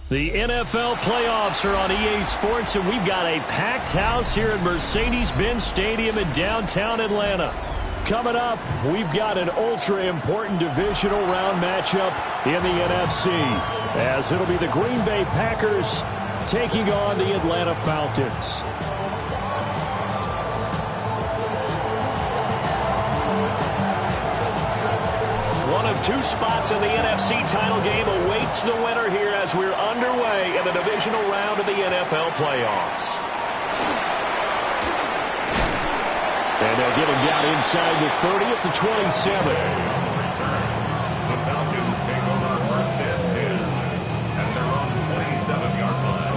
The NFL playoffs are on EA Sports, and we've got a packed house here at Mercedes-Benz Stadium in downtown Atlanta. Coming up, we've got an ultra-important divisional round matchup in the NFC, as it'll be the Green Bay Packers taking on the Atlanta Falcons. One of two spots in the NFC title game awaits the winner here as we're underway in the divisional round of the NFL playoffs. And they'll get him down inside the 30 at the 27. The Falcons take over first and 10 at their own 27-yard line.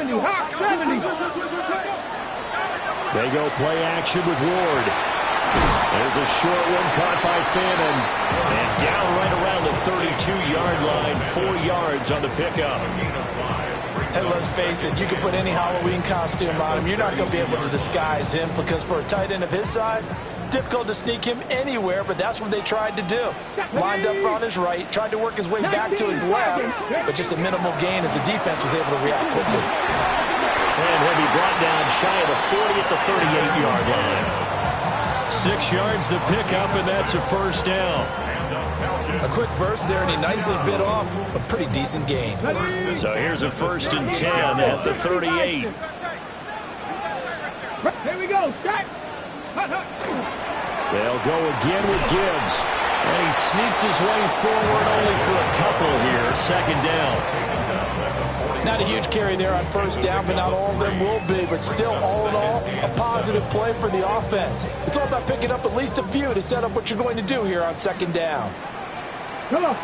Hawk 70. They go play action with Ward. There's a short one caught by Fannin. And down right around the 32-yard line, 4 yards on the pickup. And let's face it, you can put any Halloween costume on him. You're not going to be able to disguise him because for a tight end of his size, difficult to sneak him anywhere, but that's what they tried to do. Lined up on his right, tried to work his way back to his left, but just a minimal gain as the defense was able to react quickly. And he'll be brought down shy of the 40 at the 38-yard line. 6 yards the pickup, and that's a first down. A quick burst there, and he nicely bit off a pretty decent gain. So here's a 1st and 10 at the 38. Here we go. Start. They'll go again with Gibbs. And he sneaks his way forward only for a couple here. 2nd down. Not a huge carry there on 1st down, but not all of them will be. But still, all in all, a positive play for the offense. It's all about picking up at least a few to set up what you're going to do here on 2nd down. Come on.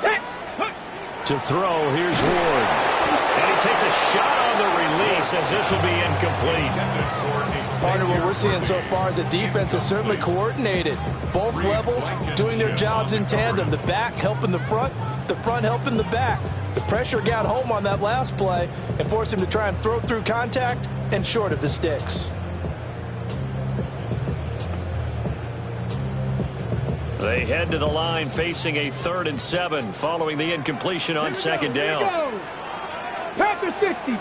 Set. To throw, here's Ward. And he takes a shot on the release as this will be incomplete. Partner, what we're seeing so far is the defense is certainly coordinated. Both levels doing their jobs in tandem. The back helping the front helping the back. The pressure got home on that last play and forced him to try and throw through contact and short of the sticks. They head to the line facing a 3rd and 7 following the incompletion on 2nd down. Panther 60.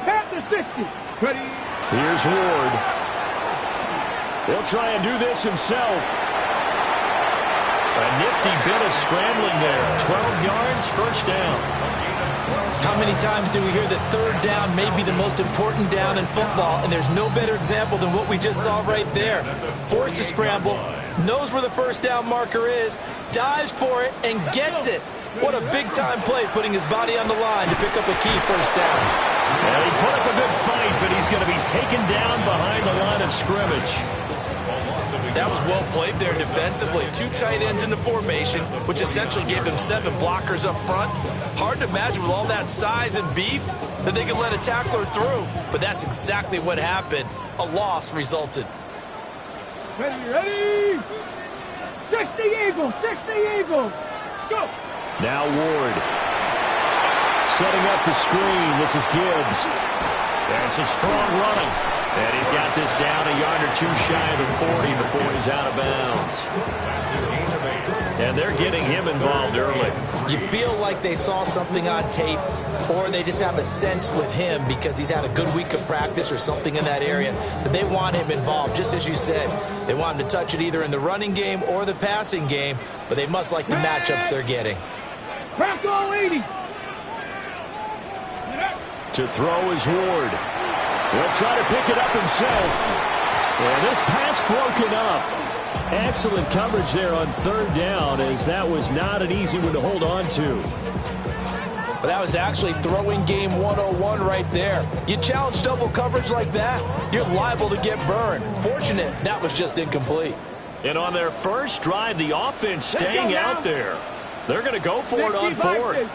Ready. Here's Ward. He'll try and do this himself. A nifty bit of scrambling there. 12 yards, 1st down. How many times do we hear that 3rd down may be the most important down in football, and there's no better example than what we just saw right there. Forced to scramble, knows where the 1st down marker is, dives for it, and gets it. What a big-time play, putting his body on the line to pick up a key 1st down. Well, he put up a good fight, but he's going to be taken down behind the line of scrimmage. That was well played there defensively. 2 tight ends in the formation, which essentially gave them 7 blockers up front. Hard to imagine with all that size and beef that they could let a tackler through, but that's exactly what happened. A loss resulted. Ready. 60 Eagles. Let's go. Now Ward. Setting up the screen. This is Gibbs. And some strong running. And he's got this down a yard or 2 shy of the 40 before he's out of bounds. And they're getting him involved early. You feel like they saw something on tape, or they just have a sense with him because he's had a good week of practice or something in that area that they want him involved. Just as you said, they want him to touch it either in the running game or the passing game, but they must like the matchups they're getting. Bronco 80. To throw is Ward. He'll try to pick it up himself. And this pass broken up. Excellent coverage there on 3rd down, as that was not an easy one to hold on to. But that was actually throwing game 101 right there. You challenge double coverage like that, you're liable to get burned. Fortunate, that was just incomplete. And on their first drive, the offense staying out there. They're going to go for it on 4th.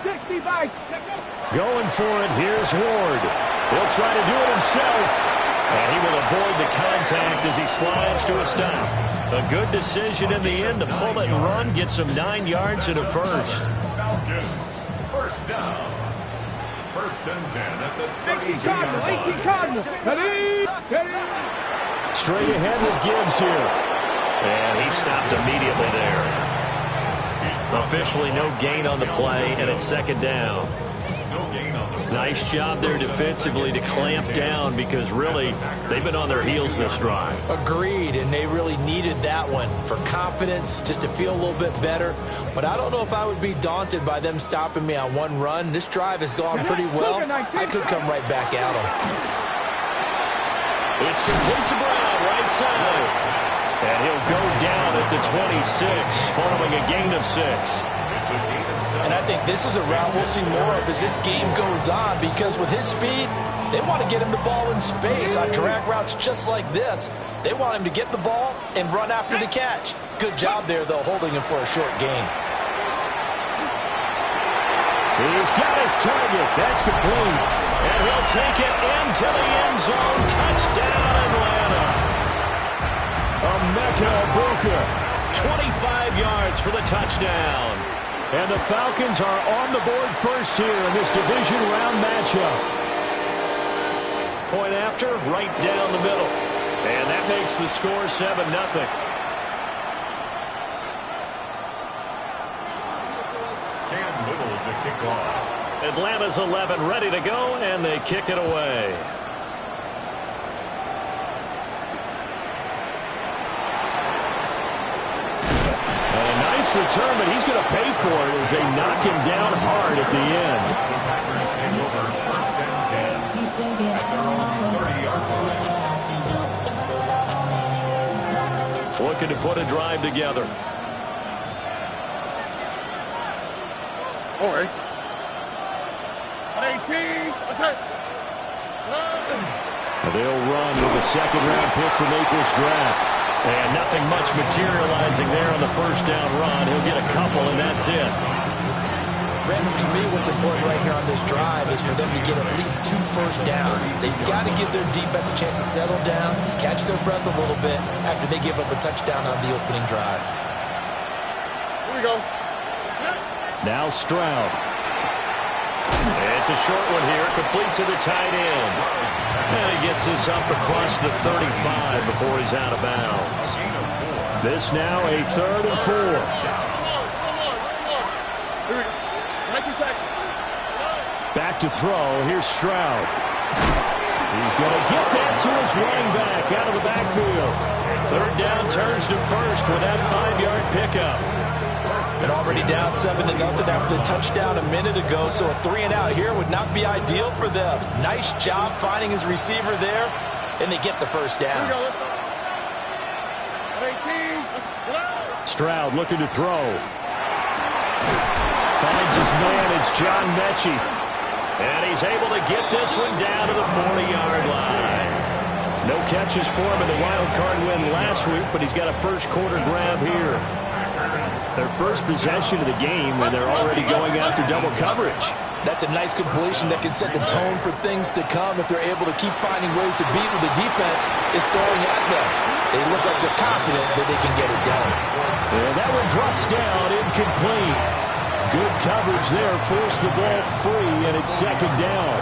Going for it, here's Ward. He'll try to do it himself. And he will avoid the contact as he slides to a stop. A good decision in the end to pull it and run, get some 9 yards and a first. Falcons, first down. First and 10 at the 18 Cardinals. Ready? Straight ahead with Gibbs here. And he stopped immediately there. Officially no gain on the play, and it's second down. Nice job there defensively to clamp down because really they've been on their heels this drive. Agreed, and they really needed that one for confidence, just to feel a little bit better. But I don't know if I would be daunted by them stopping me on one run. This drive has gone pretty well. I could come right back at them. It's complete to Brown, right side. And he'll go down at the 26 following a gain of 6. And I think this is a route we'll see more of as this game goes on, because with his speed, they want to get him the ball in space on drag routes just like this. They want him to get the ball and run after the catch. Good job there, though, holding him for a short gain. He's got his target. That's complete. And he'll take it into the end zone. Touchdown, Atlanta. Emeka Egbuka, 25 yards for the touchdown. And the Falcons are on the board first here in this division round matchup. Point after, right down the middle. And that makes the score 7-0. Cam Little to kick off. Atlanta's 11 ready to go, and they kick it away. Return, but he's going to pay for it as they knock him down hard at the end. The Packers take over first and 10 at their own 30-yard line. Looking to put a drive together. All right. 18. What's that? They'll run with a second-round pick from April's draft. And nothing much materializing there on the first down run. He'll get a couple, and that's it. Brandon, to me, what's important right here on this drive is for them to get at least 2 first downs. They've got to give their defense a chance to settle down, catch their breath a little bit after they give up a touchdown on the opening drive. Here we go. Now Stroud. It's a short one here, complete to the tight end. And he gets this up across the 35 before he's out of bounds. This now a 3rd and 4. Back to throw. Here's Stroud. He's going to get that to his running back out of the backfield. 3rd down, turns to first with that 5-yard pickup. And already down 7-0 after the touchdown a minute ago, so a 3-and-out here would not be ideal for them. Nice job finding his receiver there, and they get the first down. Stroud looking to throw. Finds his man, it's John Mechie. And he's able to get this one down to the 40-yard line. No catches for him in the wild card win last week, but he's got a first quarter grab here. Their first possession of the game, and they're already going after double coverage. That's a nice completion that can set the tone for things to come if they're able to keep finding ways to beat what the defense is throwing at them. They look like they're confident that they can get it done. And that one drops down, incomplete. Good coverage there, forced the ball free, and it's second down.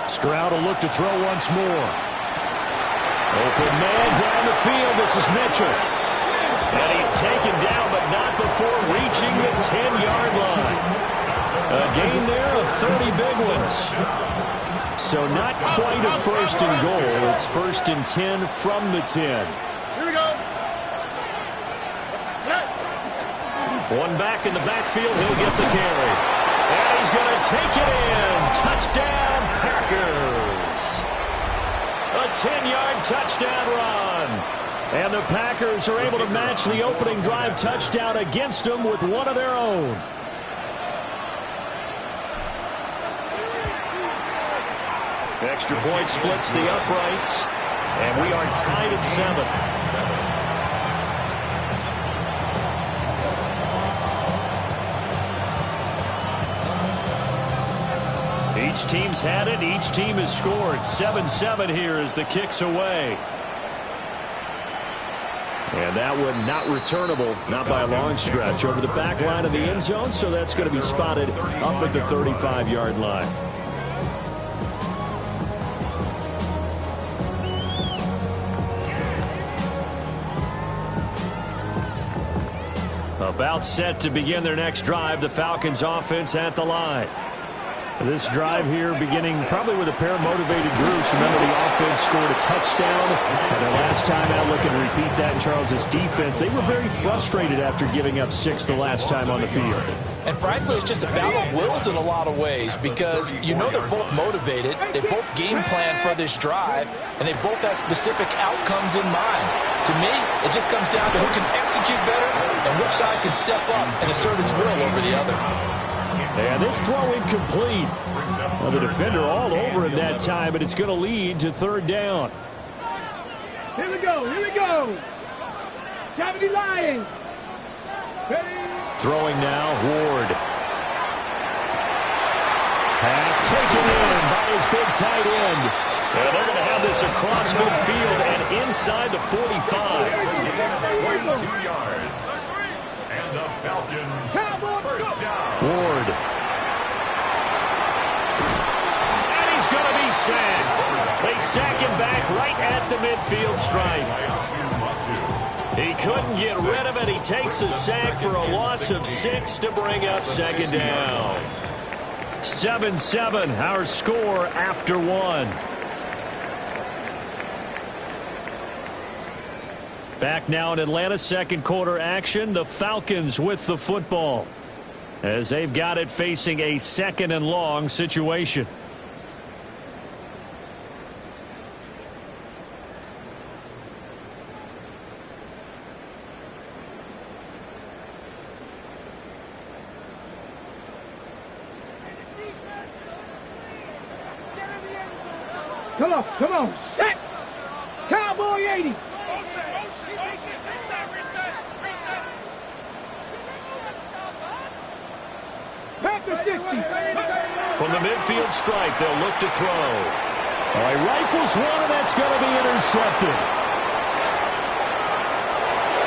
Stroud will look to throw once more. Open man down the field. This is Mitchell. And he's taken down, but not before reaching the 10-yard line. A gain there of 30 big ones. So not quite a first and goal. It's 1st and 10 from the 10. Here we go. One back in the backfield. He'll get the carry. And he's going to take it in. Touchdown, Packers. A 10-yard touchdown run. And the Packers are able to match the opening drive touchdown against them with one of their own. Extra point splits the uprights. And we are tied at 7. Each team's had it. Each team has scored. 7-7 here as the kick's away. And that one not returnable, not by a long stretch, over the back line of the end zone, so that's going to be spotted up at the 35-yard line. About set to begin their next drive, the Falcons offense at the line. This drive here beginning probably with a pair of motivated groups. Remember, the offense scored a touchdown, and their last time out, looking to repeat that in Charles's defense. They were very frustrated after giving up 6 the last time on the field. And frankly, it's just a battle of wills in a lot of ways because you know they're both motivated, they both game plan for this drive, and they both have specific outcomes in mind. To me, it just comes down to who can execute better and which side can step up and assert its will over the other. And this throw incomplete. Well, the defender all over him that time, but it's going to lead to third down. Here we go. Here we go. Cavity Lions. Throwing now, Ward. Pass taken in by his big tight end. And they're going to have this across midfield and inside the 45. 22 yards. And the Falcons first down. Ward. And he's going to be sacked. They sack him back right at the midfield stripe. He couldn't get rid of it. He takes a sack for a loss of 6 to bring up second down. 7-7, our score after 1. Back now in Atlanta, second quarter action. The Falcons with the football as they've got it facing a second and long situation. Come on, set! Cowboy 80! From the midfield stripe, they'll look to throw. All right, rifles one, and that's going to be intercepted.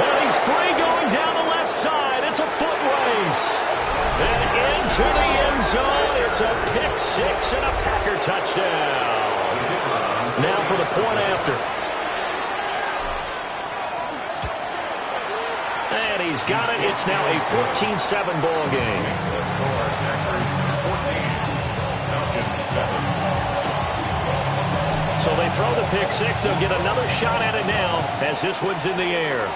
And he's free going down the left side. It's a foot race. And into the end zone, it's a pick 6 and a Packer touchdown. Now for the point after. And he's got it. It's now a 14-7 ball game. So they throw the pick 6. They'll get another shot at it now as this one's in the air.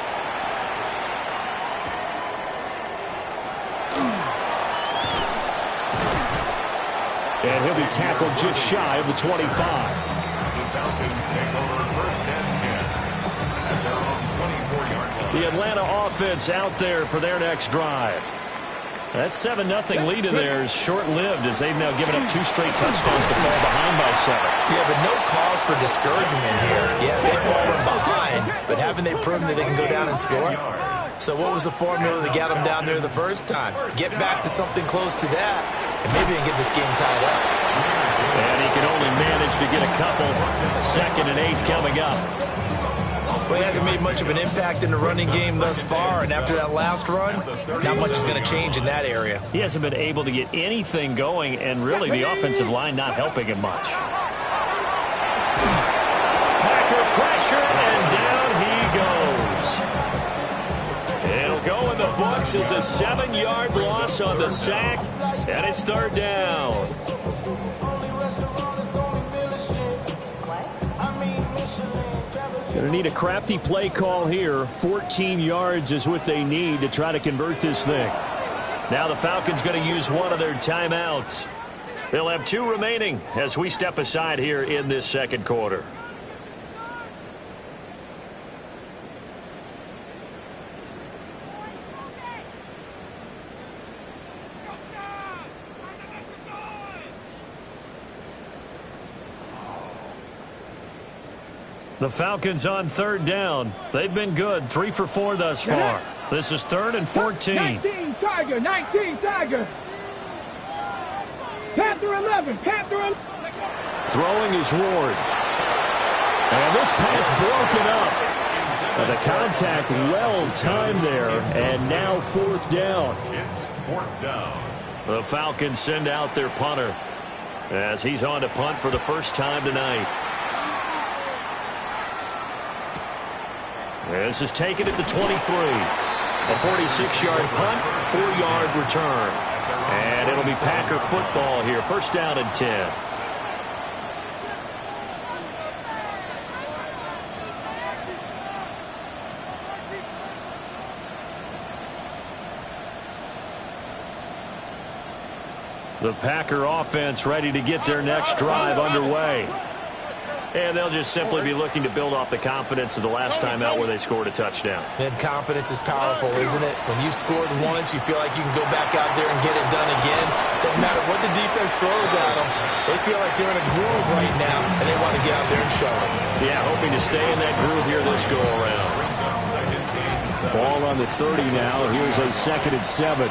And he'll be tackled just shy of the 25. The Falcons take over first and 10 at their own 24-yard line. The Atlanta offense out there for their next drive. That 7-0 lead of theirs short-lived as they've now given up 2 straight touchdowns to fall behind by 7. Yeah, but no cause for discouragement here. Yeah, they've fallen behind, but haven't they proven that they can go down and score? So what was the formula that got them down there the first time? Get back to something close to that, and maybe they can get this game tied up. And he can only manage to get a couple. 2nd and 8 coming up. Well, he hasn't made much of an impact in the running game thus far, and after that last run, not much is going to change in that area. He hasn't been able to get anything going, and really the offensive line not helping him much. Packer pressure, and down he goes. It'll go in the books as a 7-yard loss on the sack, and it's third down. Going to need a crafty play call here. 14 yards is what they need to try to convert this thing. Now the Falcons going to use one of their timeouts. They'll have 2 remaining as we step aside here in this second quarter. The Falcons on third down. They've been good. 3 for 4 thus far. This is 3rd and 14. 19 Tiger, 19 Tiger. Pep Panther 11. Panther 11. Throwing is Ward. And this pass broken up. The contact well timed there, and now fourth down. It's fourth down. The Falcons send out their punter as he's on to punt for the first time tonight. This is taken at the 23. A 46-yard punt, 4-yard return. And it'll be Packer football here. First down and 10. The Packer offense ready to get their next drive underway. And they'll just simply be looking to build off the confidence of the last time out where they scored a touchdown. And confidence is powerful, isn't it? When you've scored once, you feel like you can go back out there and get it done again. Doesn't matter what the defense throws at them. They feel like they're in a groove right now, and they want to get out there and show it. Yeah, hoping to stay in that groove here this go-around. Ball on the 30 now. Here's a 2nd and 7.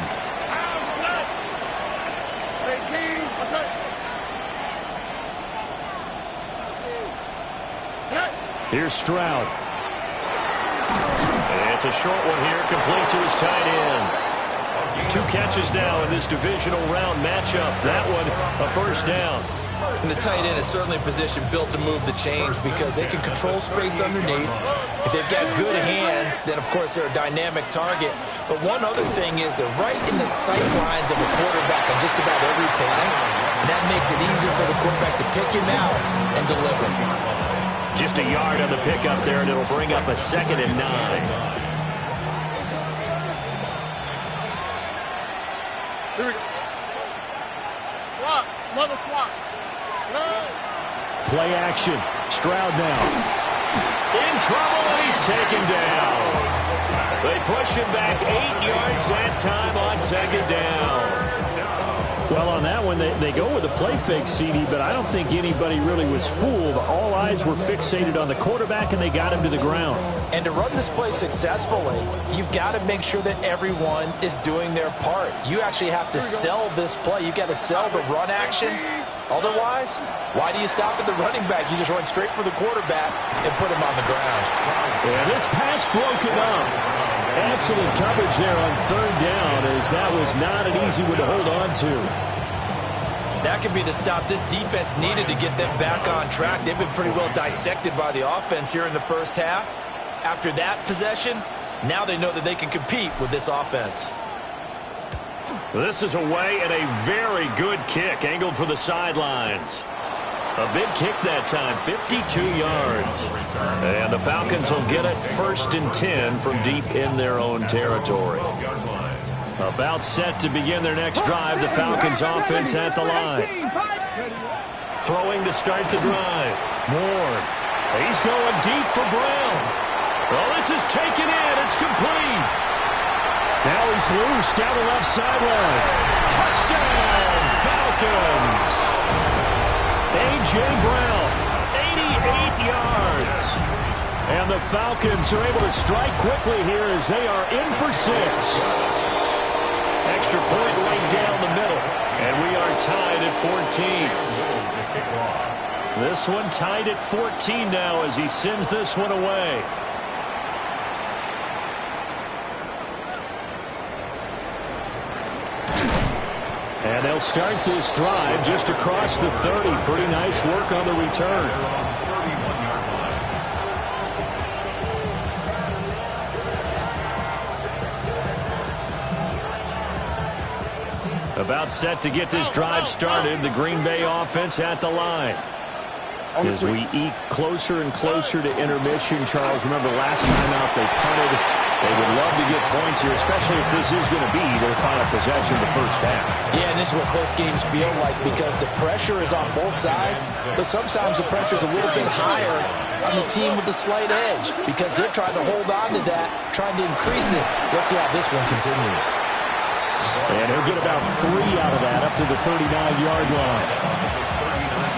Here's Stroud. And it's a short one here, complete to his tight end. 2 catches now in this divisional round matchup. That one, a first down. And the tight end is certainly a position built to move the chains because they can control space underneath. If they've got good hands, then, of course, they're a dynamic target. But one other thing is they're right in the sight lines of a quarterback on just about every play. And that makes it easier for the quarterback to pick him out and deliver. Just a yard on the pickup there, and it'll bring up a 2nd and 9. Here we go. Swap. Another swap. Play action. Stroud now. In trouble, and he's taken down. They push him back 8 yards that time on 2nd down. Well, on that one, they go with a play fake, CD, but I don't think anybody really was fooled. All eyes were fixated on the quarterback, and they got him to the ground. And to run this play successfully, you've got to make sure that everyone is doing their part. You actually have to sell this play. You've got to sell the run action. Otherwise, why do you stop at the running back? You just run straight for the quarterback and put him on the ground. And this pass broken up. Excellent coverage there on 3rd down, as that was not an easy one to hold on to. That could be the stop this defense needed to get them back on track. They've been pretty well dissected by the offense here in the first half. After that possession, now they know that they can compete with this offense. This is away and a very good kick, angled for the sidelines. A big kick that time, 52 yards. And the Falcons will get it 1st and 10 from deep in their own territory. About set to begin their next drive, the Falcons offense at the line. Throwing to start the drive. Ward. He's going deep for Brown. Well, this is taken in. It's complete. Now he's loose down the left sideline. Touchdown, Falcons. A.J. Brown, 88 yards. And the Falcons are able to strike quickly here as they are in for 6. Extra point right down the middle. And we are tied at 14. This one tied at 14 now as he sends this one away. And they'll start this drive just across the 30. Pretty nice work on the return. About set to get this drive started. The Green Bay offense at the line. As we eke closer and closer to intermission, Charles, remember last time out they punted. They would love to get points here, especially if this is going to be their final possession of the first half. Yeah, and this is what close games feel like because the pressure is on both sides, but sometimes the pressure is a little bit higher on the team with the slight edge because they're trying to hold on to that, trying to increase it. Let's see how this one continues. And he'll get about 3 out of that up to the 39-yard line.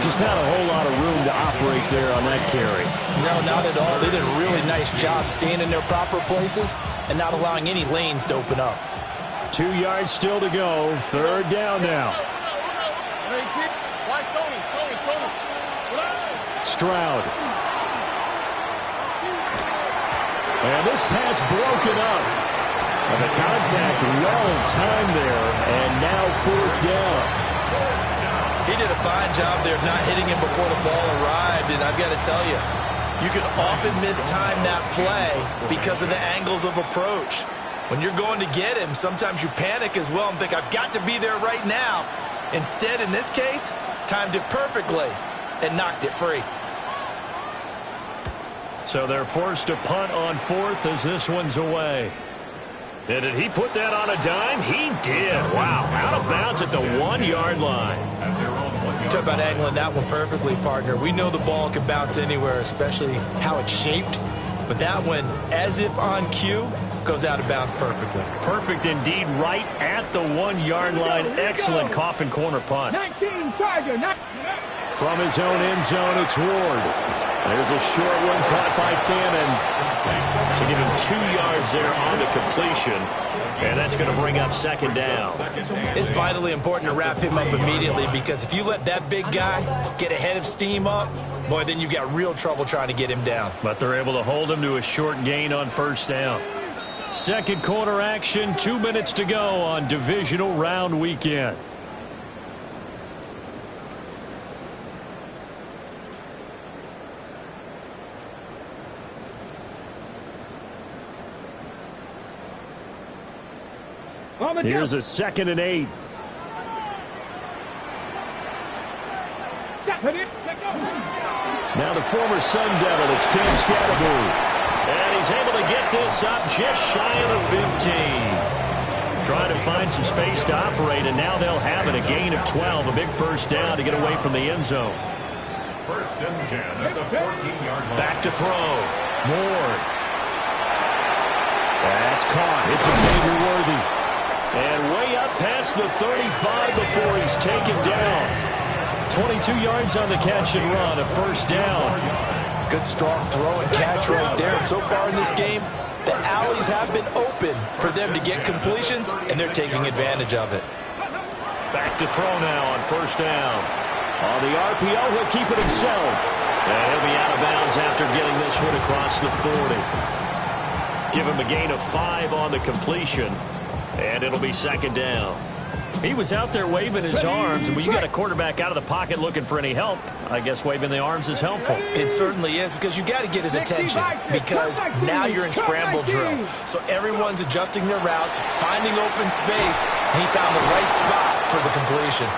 Just not a whole lot of room to operate there on that carry. No, not at all. They did a really nice job staying in their proper places and not allowing any lanes to open up. 2 yards still to go. 3rd down now. Why Tony? Stroud. And this pass broken up. And the contact well timed there. And now 4th down. He did a fine job there not hitting him before the ball arrived. And I've got to tell you, you can often mistime that play because of the angles of approach. When you're going to get him, sometimes you panic as well and think, I've got to be there right now. Instead, in this case, timed it perfectly and knocked it free. So they're forced to punt on 4th as this one's away. And did he put that on a dime? He did. Wow, out of bounds at the 1-yard line. Talk about angling that one perfectly, partner. We know the ball can bounce anywhere, especially how it's shaped. But that one, as if on cue, goes out of bounds perfectly. Perfect indeed, right at the 1-yard line. Excellent coffin corner punt. 19 Tiger. From his own end zone, it's Ward. There's a short one caught by Fannin to give him 2 yards there on the completion. And that's going to bring up 2nd down. It's vitally important to wrap him up immediately because if you let that big guy get ahead of steam up, boy, then you've got real trouble trying to get him down. But they're able to hold him to a short gain on 1st down. 2nd quarter action, 2 minutes to go on divisional round weekend. Here's a 2nd and 8. Now the former Sun Devil, it's Cam Scatterbury. And he's able to get this up just shy of the 15. Trying to find some space to operate, and now they'll have it. A gain of 12, a big 1st down to get away from the end zone. 1st and 10 at the 14-yard line. Back to throw. Ward. That's caught. It's Xavier Worthy. And way up past the 35 before he's taken down. 22 yards on the catch and run, a 1st down. Good strong throw and catch right there. And so far in this game, the alleys have been open for them to get completions, and they're taking advantage of it. Back to throw now on 1st down. On the RPO, he'll keep it himself. And he'll be out of bounds after getting this one across the 40. Give him a gain of 5 on the completion. And it'll be 2nd down. He was out there waving his arms, and when you got a quarterback out of the pocket looking for any help, I guess waving the arms is helpful. It certainly is, because you got to get his attention, because now you're in scramble drill. So everyone's adjusting their routes, finding open space, and he found the right spot for the completion.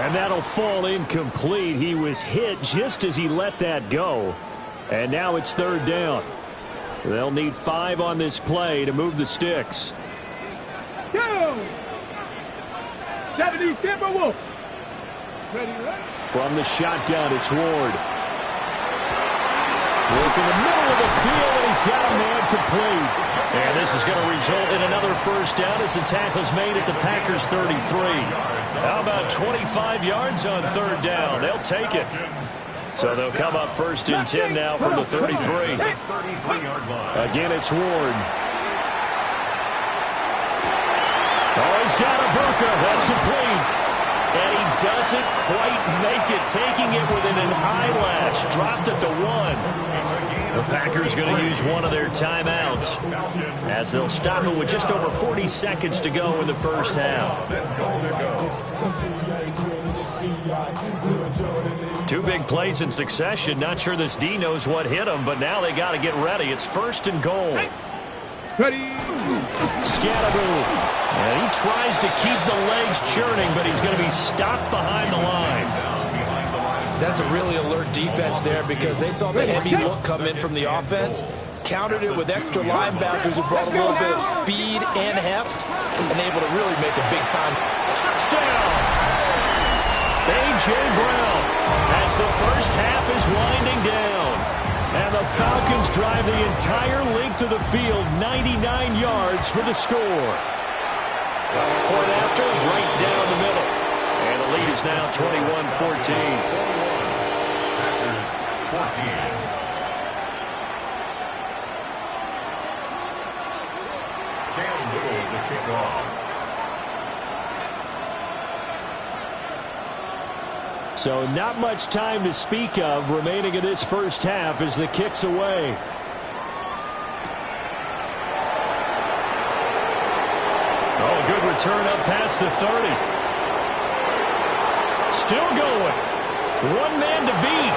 And that'll fall incomplete. He was hit just as he let that go. And now it's 3rd down. They'll need 5 on this play to move the sticks. 70 Timberwolf. From the shotgun, it's Ward. Working the middle of the field, and he's got a man complete. And this is going to result in another 1st down as the tackle's made at the Packers' 33. How about 25 yards on 3rd down? They'll take it. So they'll come up 1st and 10 now from the 33. Again, it's Ward. Oh, he's got a Booker. That's complete. And he doesn't quite make it, taking it within an eyelash. Dropped at the 1. The Packers going to use one of their timeouts as they'll stop it with just over 40 seconds to go in the 1st half. 2 big plays in succession. Not sure this D knows what hit him, but now they got to get ready. It's 1st and goal. Scatterbury. And he tries to keep the legs churning, but he's going to be stopped behind the line. That's a really alert defense there because they saw the heavy look come in from the offense, countered it with extra linebackers who brought a little bit of speed and heft, and able to really make a big-time touchdown. A.J. Brown as the 1st half is winding down. And the Falcons drive the entire length of the field, 99 yards for the score. Point after, right down the middle. And the lead is now 21-14. 14. Cam Little to kick off. So not much time to speak of remaining in this first half as the kick's away. Oh, good return up past the 30. Still going. One man to beat.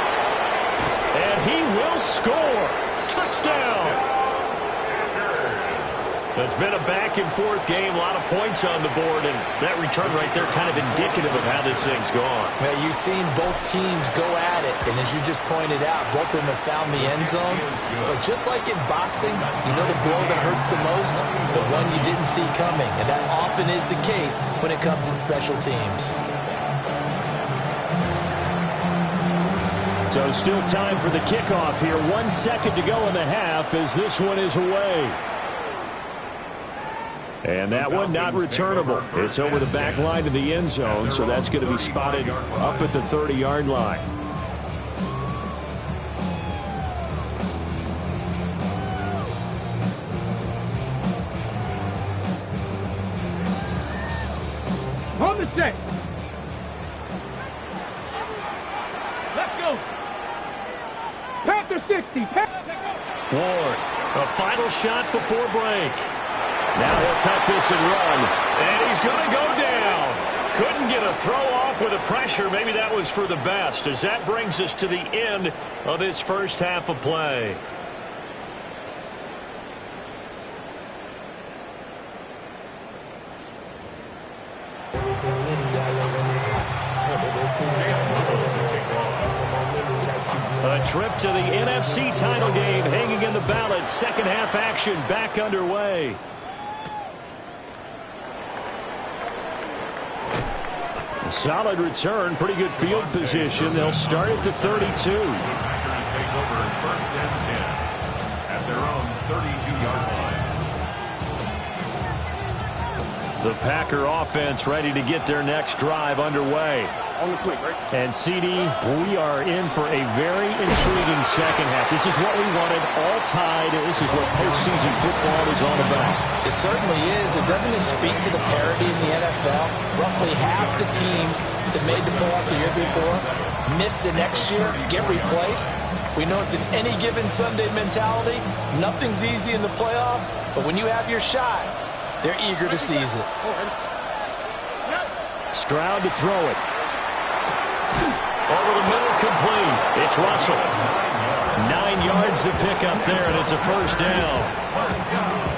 And he will score. Touchdown. It's been a back-and-forth game, a lot of points on the board, and that return right there kind of indicative of how this thing's gone. Well, you've seen both teams go at it, and as you just pointed out, both of them have found the end zone. But just like in boxing, you know the blow that hurts the most? The one you didn't see coming, and that often is the case when it comes in special teams. So still time for the kickoff here. 1 second to go in the half as this one is away. And that one not returnable. It's over the back line to the end zone, so that's going to be spotted up at the 30-yard line. On the set. Let's go. Panther 60. Ward, a final shot before break. Now he'll tuck this and run. And he's going to go down. Couldn't get a throw off with the pressure. Maybe that was for the best, as that brings us to the end of this first half of play. A trip to the NFC title game hanging in the balance. Second half action back underway. Solid return, pretty good field position. They'll start at the 32. Packers take over first and 10 at their own 32-yard line. The Packer offense ready to get their next drive underway. On the quick, right? And CD, we are in for a very intriguing second half. This is what we wanted, all tied. This is what postseason football is all about. It certainly is. And doesn't it speak to the parity in the NFL? Roughly half the teams that made the playoffs a year before miss the next year, get replaced. We know it's an any given Sunday mentality. Nothing's easy in the playoffs, but when you have your shot, they're eager to seize it. Stroud to throw it. Over the middle, complete. It's Russell. 9 yards to pick up there, and it's a first down.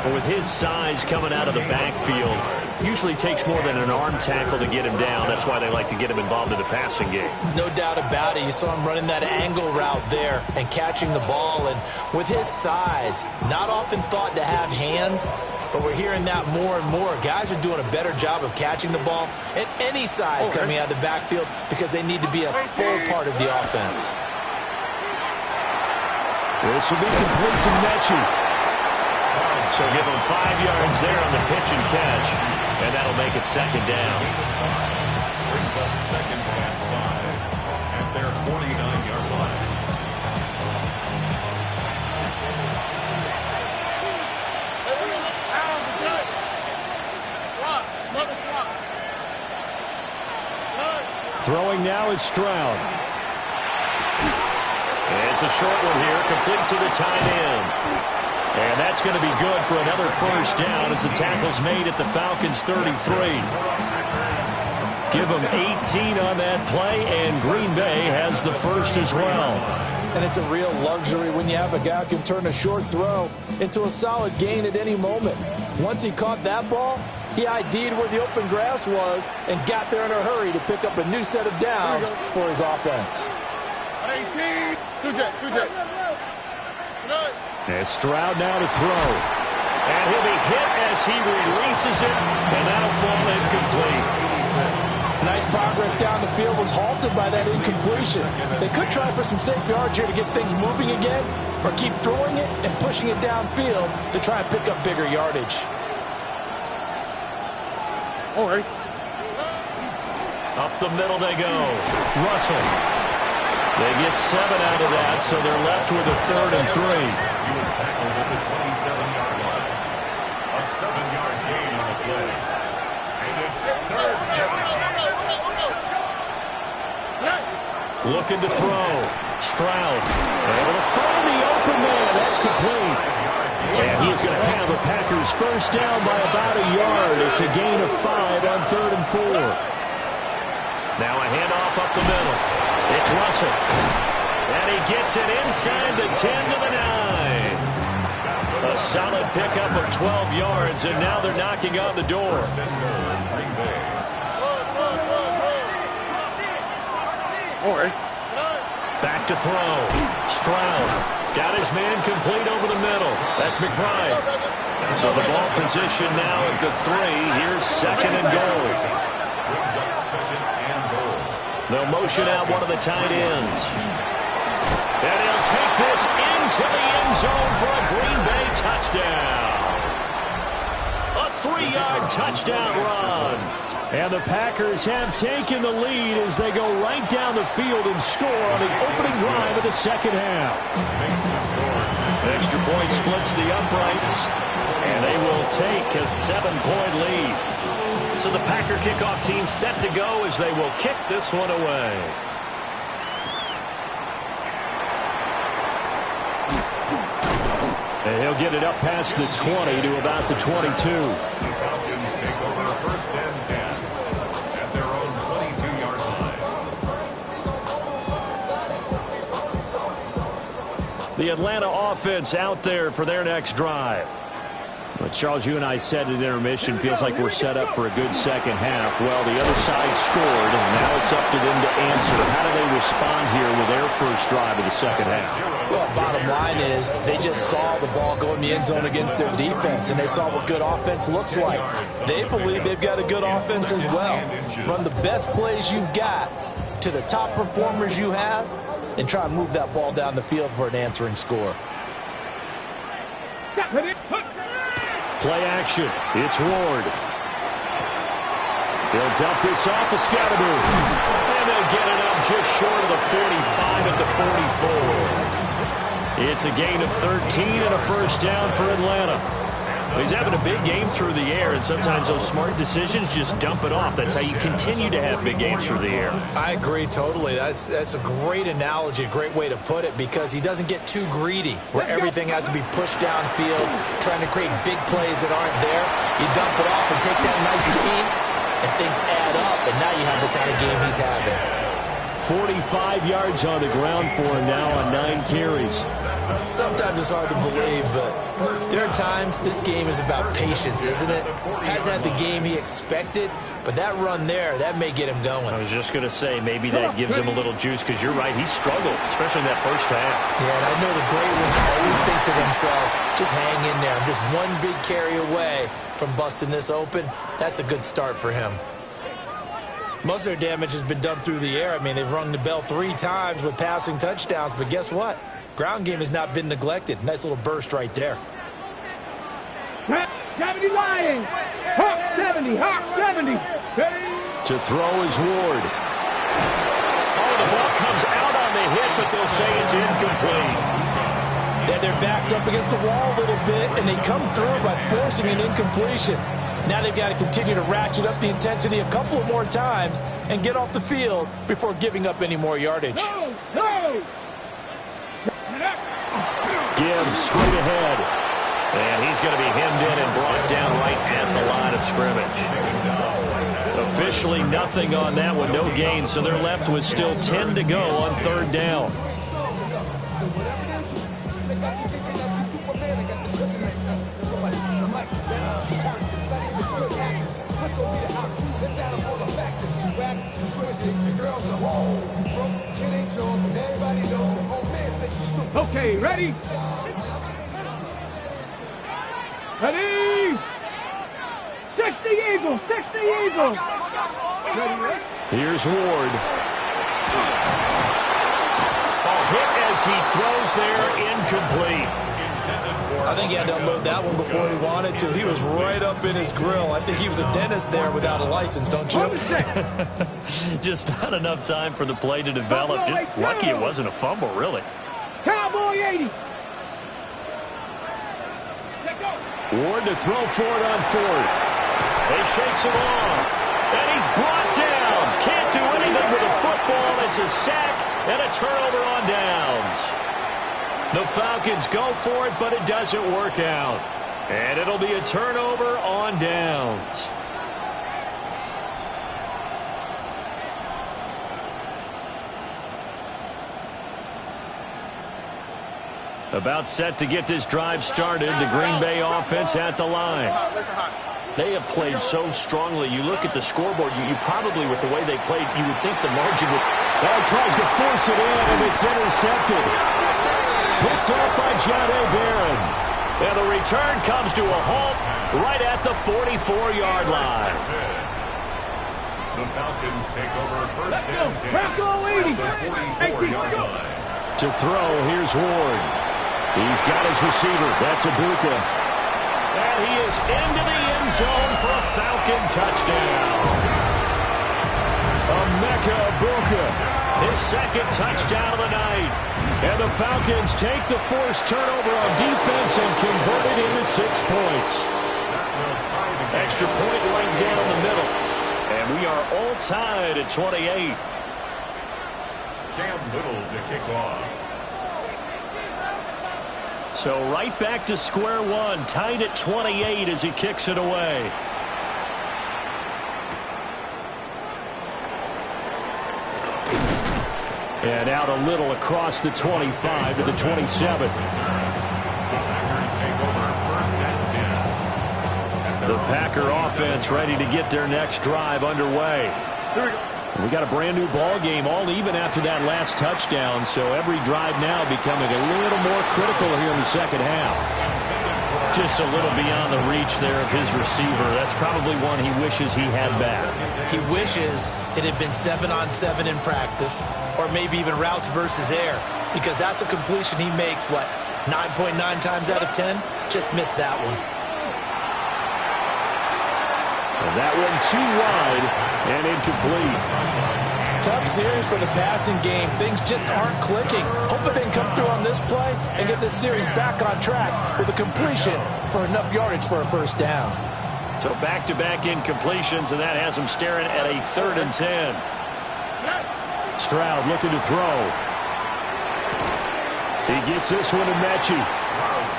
But with his size coming out of the backfield, usually takes more than an arm tackle to get him down. That's why they like to get him involved in the passing game. No doubt about it. You saw him running that angle route there and catching the ball. And with his size, not often thought to have hands, but we're hearing that more and more. Guys are doing a better job of catching the ball at any size coming out of the backfield because they need to be a full part of the offense. This will be complete to Mechie. So give him 5 yards there on the pitch and catch, and that'll make it second down. Brings up second and 5 at their 49-yard line. Throwing now is Stroud. It's a short one here, complete to the tight end. And that's going to be good for another first down as the tackle's made at the Falcons' 33. Give them 18 on that play, and Green Bay has the first as well. And it's a real luxury when you have a guy who can turn a short throw into a solid gain at any moment. Once he caught that ball, he ID'd where the open grass was and got there in a hurry to pick up a new set of downs for his offense. 18. 2J. And Stroud now to throw. And he'll be hit as he releases it, and that'll fall incomplete. Nice progress down the field, was halted by that incompletion. They could try for some safe yards here to get things moving again, or keep throwing it and pushing it downfield to try and pick up bigger yardage. All right. Up the middle they go. Russell. They get 7 out of that, so they're left with a 3rd and 3. He was tackled at the 27-yard line. A 7-yard gain on the play. And it's third down. Looking to throw. Stroud. Able to find the open man. That's complete. And he's going to have the Packers first down by about a yard. It's a gain of 5 on 3rd and 4. Now a handoff up the middle. It's Russell. And he gets it inside the 10 to the 9. A solid pickup of 12 yards, and now they're knocking on the door. All right. Back to throw. Stroud got his man complete over the middle. That's McBride. So the ball position now at the 3. Here's 2nd and goal. They'll motion out one of the tight ends. And he'll take this into the end zone for a Green Bay touchdown. A 3-yard touchdown run. And the Packers have taken the lead as they go right down the field and score on the opening drive of the second half. Extra point splits the uprights, and they will take a 7-point lead. So the Packer kickoff team set to go as they will kick this one away. And he'll get it up past the 20 to about the 22. Falcons take over 1st and 10 at their own 22-yard line. The Atlanta offense out there for their next drive. But Charles, you and I said at intermission, feels like we're set up for a good second half. Well, the other side scored, and now it's up to them to answer. How do they respond here with their first drive of the second half? Well, bottom line is they just saw the ball go in the end zone against their defense, and they saw what good offense looks like. They believe they've got a good offense as well. Run the best plays you've got to the top performers you have, and try and move that ball down the field for an answering score. Play action. It's Ward. He'll dump this off to Scatterby. And they'll get it up just short of the 45 at the 44. It's a gain of 13 and a first down for Atlanta. He's having a big game through the air, and sometimes those smart decisions just dump it off. That's how you continue to have big games through the air. I agree totally. That's a great analogy, a great way to put it, because he doesn't get too greedy where everything has to be pushed downfield, trying to create big plays that aren't there. You dump it off and take that nice gain, and things add up, and now you have the kind of game he's having. 45 yards on the ground for him now on 9 carries. Sometimes it's hard to believe, but there are times this game is about patience, isn't it? Has had the game he expected, but that run there, that may get him going. I was just going to say, maybe that gives him a little juice, because you're right, he struggled, especially in that first half. Yeah, and I know the great ones always think to themselves, just hang in there. I'm just one big carry away from busting this open. That's a good start for him. Most of their damage has been done through the air. I mean, they've rung the bell 3 times with passing touchdowns, but guess what? Ground game has not been neglected. Nice little burst right there. 70 Lions. Hawk 70. Hawk 70. To throw is Ward. Oh, the ball comes out on the hit, but they'll say it's incomplete. They had their backs up against the wall a little bit, and they come through by forcing an incompletion. Now they've got to continue to ratchet up the intensity a couple of more times and get off the field before giving up any more yardage. No. Gibbs straight ahead. And he's going to be hemmed in and brought down right at the line of scrimmage. Officially nothing on that one, no gain, so they're left with still 10 to go on 3rd down. Okay, ready? Ready? 60 Eagles, 60 Eagles. Ready? Here's Ward. A hit as he throws there, incomplete. I think he had to unload that one before he wanted to. He was right up in his grill. I think he was a dentist there without a license, don't you? Just not enough time for the play to develop. Just lucky it wasn't a fumble, really. Cowboy 80. Ward to throw for it on 4th. He shakes him off. And he's brought down. Can't do anything with a foot football. It's a sack and a turnover on downs. The Falcons go for it, but it doesn't work out. And it'll be a turnover on downs. About set to get this drive started. The Green Bay offense at the line. They have played so strongly. You look at the scoreboard, you probably, with the way they played, you would think the margin would... Well, tries to force it in, and it's intercepted. Picked up by Jahdae Barron. And the return comes to a halt right at the 44-yard line. The Falcons take over first and 10 Hey, at the 44-yard line. To throw, here's Ward. He's got his receiver. That's Ibuka. And he is into the end zone for a Falcon touchdown. Emeka Ibuka, his second touchdown of the night. And the Falcons take the forced turnover on defense and convert it into 6 points. Extra point right down the middle. And we are all tied at 28. Cam Little to kick off. So right back to square one, tied at 28 as he kicks it away. And out a little across the 25 to the 27. The Packer offense ready to get their next drive underway. We got a brand new ball game, all even after that last touchdown, so every drive now becoming a little more critical here in the second half. Just a little beyond the reach there of his receiver. That's probably one he wishes he had back. He wishes it had been 7-on-7 in practice, or maybe even routes versus air, because that's a completion he makes, what, 9.9 times out of 10? Just missed that one. And that one too wide and incomplete. Tough series for the passing game. Things just aren't clicking. Hope it didn't come through on this play and get this series back on track with a completion for enough yardage for a first down. So back-to-back incompletions, and that has him staring at a 3rd and 10. Stroud looking to throw. He gets this one to Mechie.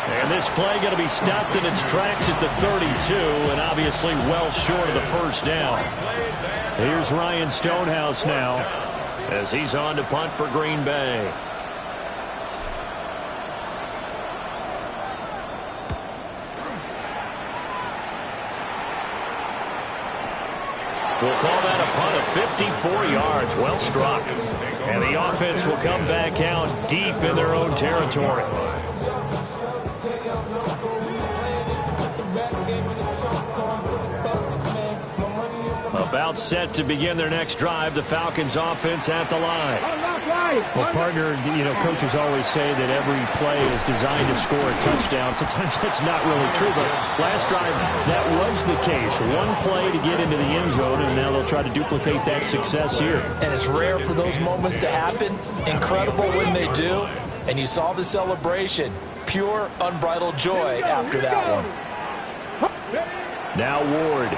And this play going to be stopped in its tracks at the 32, and obviously well short of the first down. Here's Ryan Stonehouse now as he's on to punt for Green Bay. We'll call that a punt of 54 yards. Well struck. And the offense will come back out deep in their own territory. About set to begin their next drive. The Falcons offense at the line. Well, partner, coaches always say that every play is designed to score a touchdown. Sometimes that's not really true, but last drive, that was the case. One play to get into the end zone, and now they'll try to duplicate that success here. And it's rare for those moments to happen. Incredible when they do. And you saw the celebration. Pure, unbridled joy after that one. Now Ward.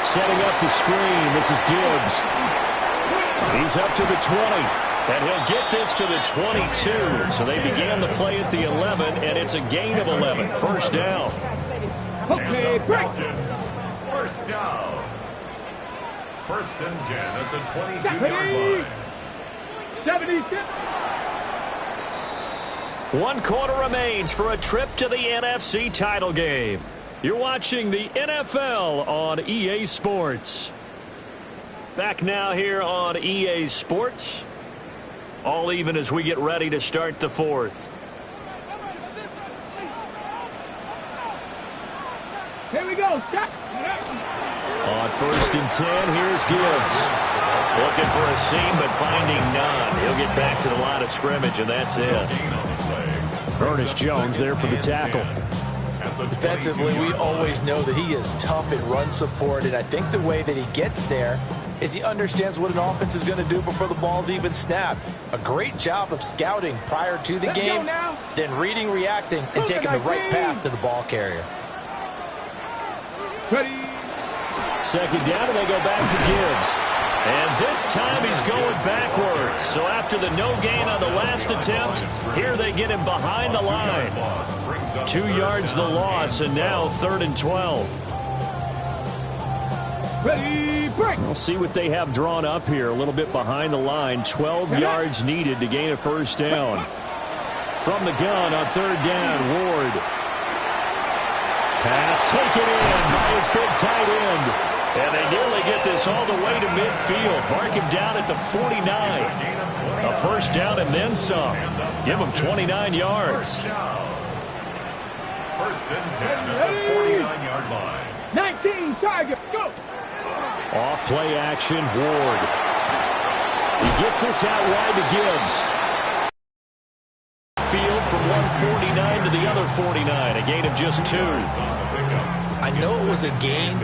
Setting up the screen. This is Gibbs. He's up to the 20. And he'll get this to the 22. So they began the play at the 11, and it's a gain of 11. First down. Okay, break. First down. 1st and 10 at the 22-yard line. 76. 1 quarter remains for a trip to the NFC title game. You're watching the NFL on EA Sports. Back now here on EA Sports. All even as we get ready to start the 4th. Here we go. Stop. On 1st and 10, here's Gibbs. Looking for a seam, but finding none. He'll get back to the line of scrimmage, and that's it. Ernest Jones there for the tackle. Defensively, we always know that he is tough in run support, and I think the way that he gets there is he understands what an offense is going to do before the ball's even snapped. A great job of scouting prior to the game, then reading, reacting, and taking the right path to the ball carrier. Ready. 2nd down, and they go back to Gibbs. And this time he's going backwards. So after the no gain on the last attempt, here they get him behind the line. 2 yards the loss, and now 3rd and 12. Ready, break. We'll see what they have drawn up here. A little bit behind the line. 12 yards needed to gain a first down. From the gun on 3rd down, Ward. Pass taken in by his big tight end. And they nearly get this all the way to midfield. Mark him down at the 49. A first down and then some. Give him 29 yards. First and 10 at the 49-yard line. 19 target. Go. Off play action, Ward. He gets this out wide to Gibbs. Field from 149 to the other 49. A gain of just 2. I know it was a gain,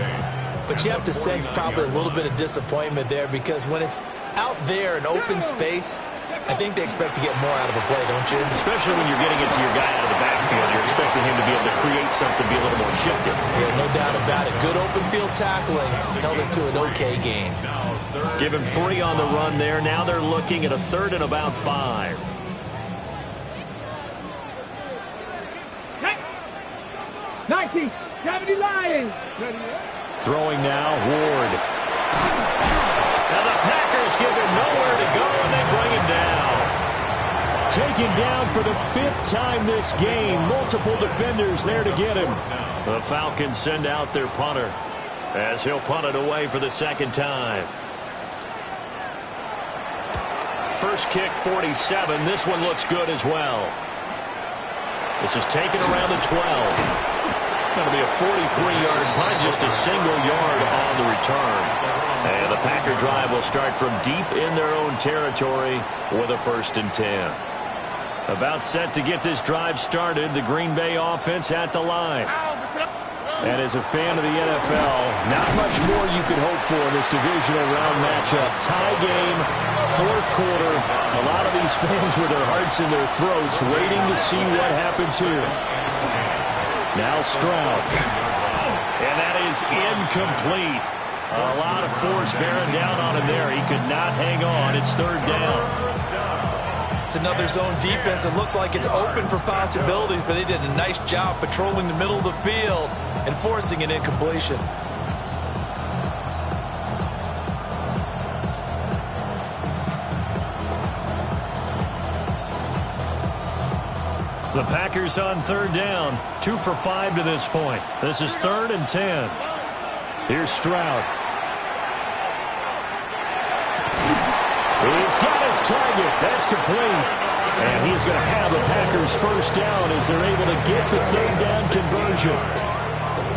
but you have to sense probably a little bit of disappointment there, because when it's out there in open space, I think they expect to get more out of a play, don't you? Especially when you're getting it to your guy out of the backfield. You're expecting him to be able to create something, be a little more shifted. Yeah, no doubt about it. Good open field tackling held it to an okay gain. Give him 3 on the run there. Now they're looking at a 3rd and about 5. 19, 70 Lions. Throwing now, Ward. And the Packers give him nowhere to go, and they bring him down. Taken down for the 5th time this game. Multiple defenders there to get him. The Falcons send out their punter as he'll punt it away for the 2nd time. First kick, 47. This one looks good as well. This is taken around the 12. Going to be a 43-yard punt, just a single yard on the return. And the Packer drive will start from deep in their own territory with a 1st and 10. About set to get this drive started, the Green Bay offense at the line. And as a fan of the NFL, not much more you could hope for in this divisional round matchup. Tie game, 4th quarter. A lot of these fans with their hearts in their throats waiting to see what happens here. Now Stroud. And that is incomplete. A lot of force bearing down on him there. He could not hang on. It's 3rd down. It's another zone defense. It looks like it's open for possibilities, but they did a nice job patrolling the middle of the field and forcing an incompletion. The Packers on 3rd down. 2 for 5 to this point. This is 3rd and 10. Here's Stroud. He's got his target. That's complete. And he's going to have the Packers first down as they're able to get the 3rd down conversion.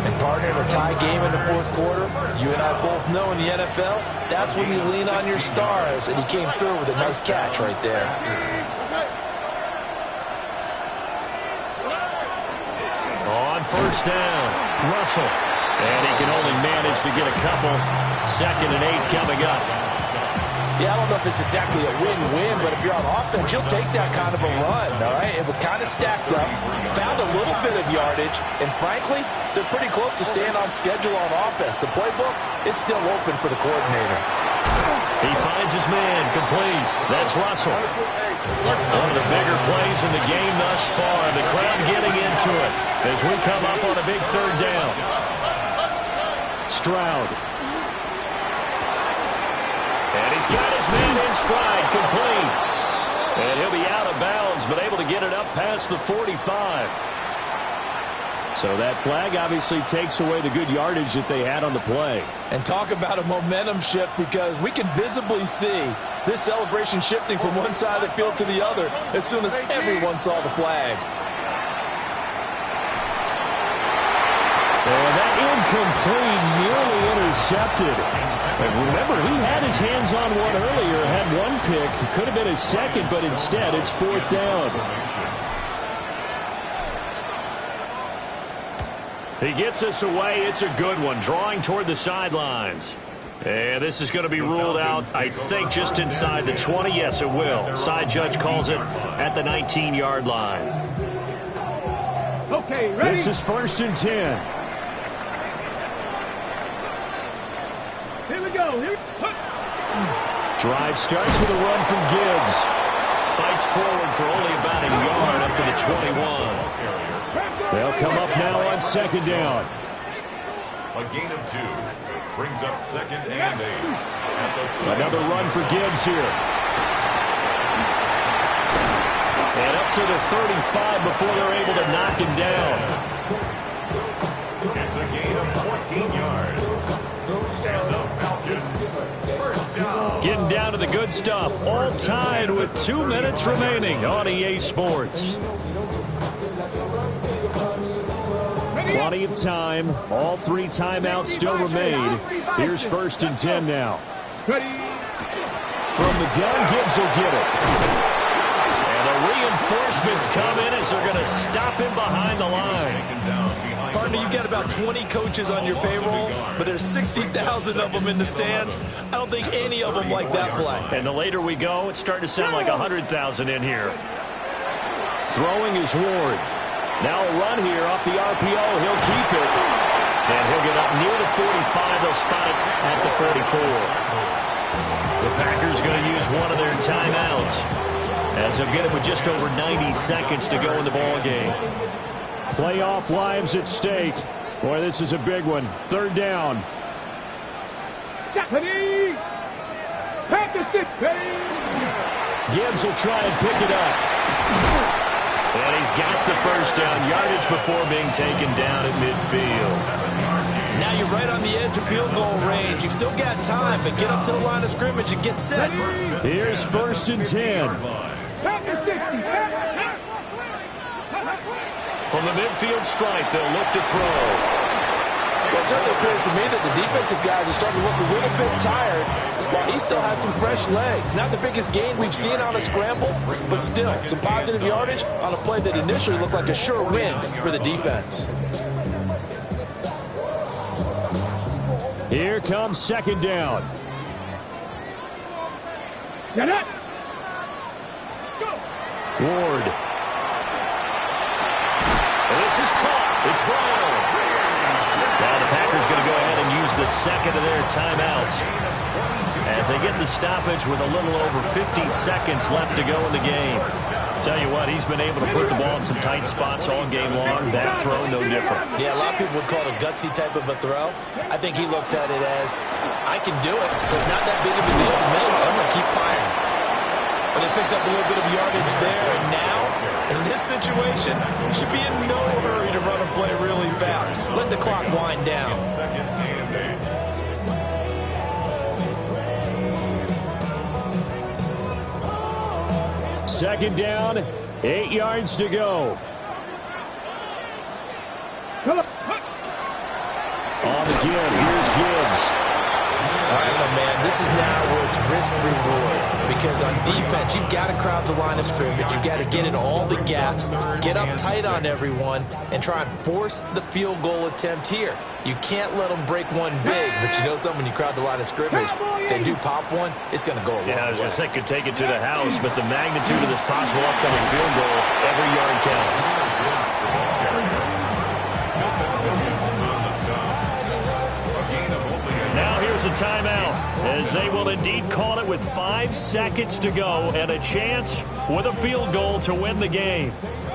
And partner, in a tie game in the 4th quarter, you and I both know in the NFL, that's when you lean on your stars, and he came through with a nice catch right there. On 1st down, Russell. And he can only manage to get a couple. 2nd and 8 coming up. Yeah, I don't know if it's exactly a win-win, but if you're on offense, you'll take that kind of a run, all right? It was kind of stacked up, found a little bit of yardage, and frankly, they're pretty close to staying on schedule on offense. The playbook is still open for the coordinator. He finds his man, complete. That's Russell. One of the bigger plays in the game thus far. The crowd getting into it as we come up on a big 3rd down. Stroud. And he's got his man in stride, complete. And he'll be out of bounds, but able to get it up past the 45. So that flag obviously takes away the good yardage that they had on the play. And talk about a momentum shift, because we can visibly see this celebration shifting from one side of the field to the other as soon as everyone saw the flag. And that incomplete, nearly intercepted. And remember, he had his hands on one earlier, had one pick. It could have been his 2nd, but instead it's 4th down. He gets us away. It's a good one, drawing toward the sidelines. And this is going to be ruled out, I think, just inside the 20. Yes, it will. Side judge calls it at the 19-yard line. Okay, ready? This is 1st and 10. Here we go. Here. Drive starts with a run from Gibbs. Fights forward for only about a yard up to the 21. They'll come up now on second down. A gain of 2 brings up 2nd and 8. Another run for Gibbs here. And up to the 35 before they're able to knock him down. It's a gain of 14 yards. And the Falcons first down. Getting down to the good stuff. All tied with 2 minutes remaining on EA Sports. Plenty of time. All 3 timeouts still remain. Here's 1st and 10 now. From the gun, Gibbs will get it. And the reinforcements come in as they're going to stop him behind the line. Partner, you've got about 20 coaches on your payroll, but there's 60,000 of them in the stands. I don't think any of them like that play. And the later we go, it's starting to sound like 100,000 in here. Throwing is Ward. Now a run here off the RPO. He'll keep it. And he'll get up near the 45. They'll spot it at the 44. The Packers going to use one of their timeouts, as they'll get it with just over 90 seconds to go in the ball game. Playoff lives at stake. Boy, this is a big one. 3rd down. Gibbs will try and pick it up. And he's got the first down. Yardage before being taken down at midfield. Now you're right on the edge of field goal range. You've still got time, but get up to the line of scrimmage and get set. Here's 1st and 10. From the midfield stripe, they'll look to throw. Well, it certainly appears to me that the defensive guys are starting to look a little bit tired, while he still has some fresh legs. Not the biggest gain we've seen on a scramble, but still some positive yardage on a play that initially looked like a sure win for the defense. Here comes 2nd down. Ward. This is caught. It's Brown. Now the Packers going to go ahead and use the 2nd of their timeouts as they get the stoppage with a little over 50 seconds left to go in the game. Tell you what, he's been able to put the ball in some tight spots all game long. That throw, no different. Yeah, a lot of people would call it a gutsy type of a throw. I think he looks at it as, I can do it, so it's not that big of a deal to me. I'm going to keep firing. But they picked up a little bit of yardage there, and now, in this situation, should be in no hurry to run a play really fast. Let the clock wind down. 2nd and 8. 2nd down, 8 yards to go. On the give, here's Gibbs. All right, my man, this is now where it's risk-reward. Because on defense, you've got to crowd the line of scrimmage. You've got to get in all the gaps, get up tight on everyone, and try and force the field goal attempt here. You can't let them break one big, but you know something, when you crowd the line of scrimmage, if they do pop one, it's going to go a long way. Yeah, I was going to say, could take it to the house, but the magnitude of this possible upcoming field goal, every yard counts. Now here's a timeout, as they will indeed call it with 5 seconds to go and a chance with a field goal to win the game.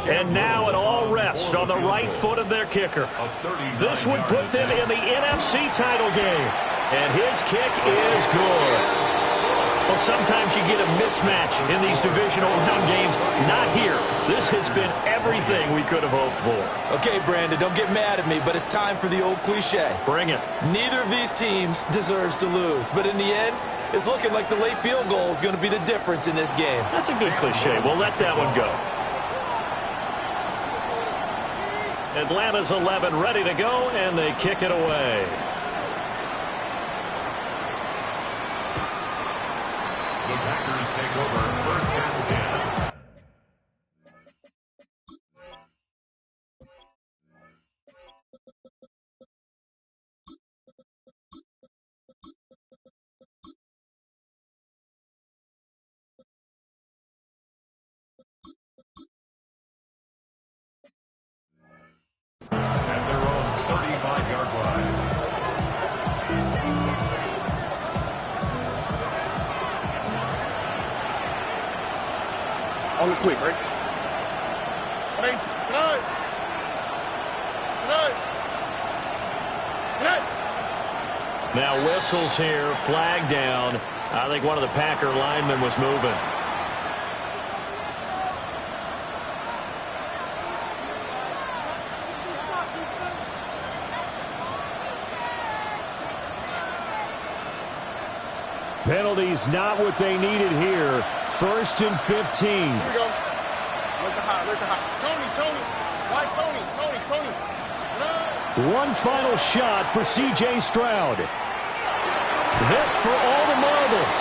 And now it all rests on the right foot of their kicker. This would put them in the NFC title game. And his kick is good. Well, sometimes you get a mismatch in these divisional round games. Not here. This has been everything we could have hoped for. Okay, Brandon, don't get mad at me, but it's time for the old cliche. Bring it. Neither of these teams deserves to lose, but in the end, it's looking like the late field goal is going to be the difference in this game. That's a good cliche. We'll let that one go. Atlanta's 11 ready to go, and they kick it away. The Packers take over 1st and 10. At their own 35-yard line. On the quick, right? Right. Right. Right. Right. Now whistles here, flag down. I think one of the Packer linemen was moving. Penalties not what they needed here. 1st and 15. Here we go. Look at high. Look at high. Tony. Why Tony? One final shot for C.J. Stroud. This for all the marbles.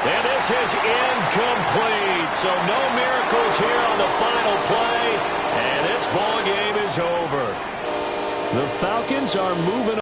And this is incomplete. So no miracles here on the final play. And this ball game is over. The Falcons are moving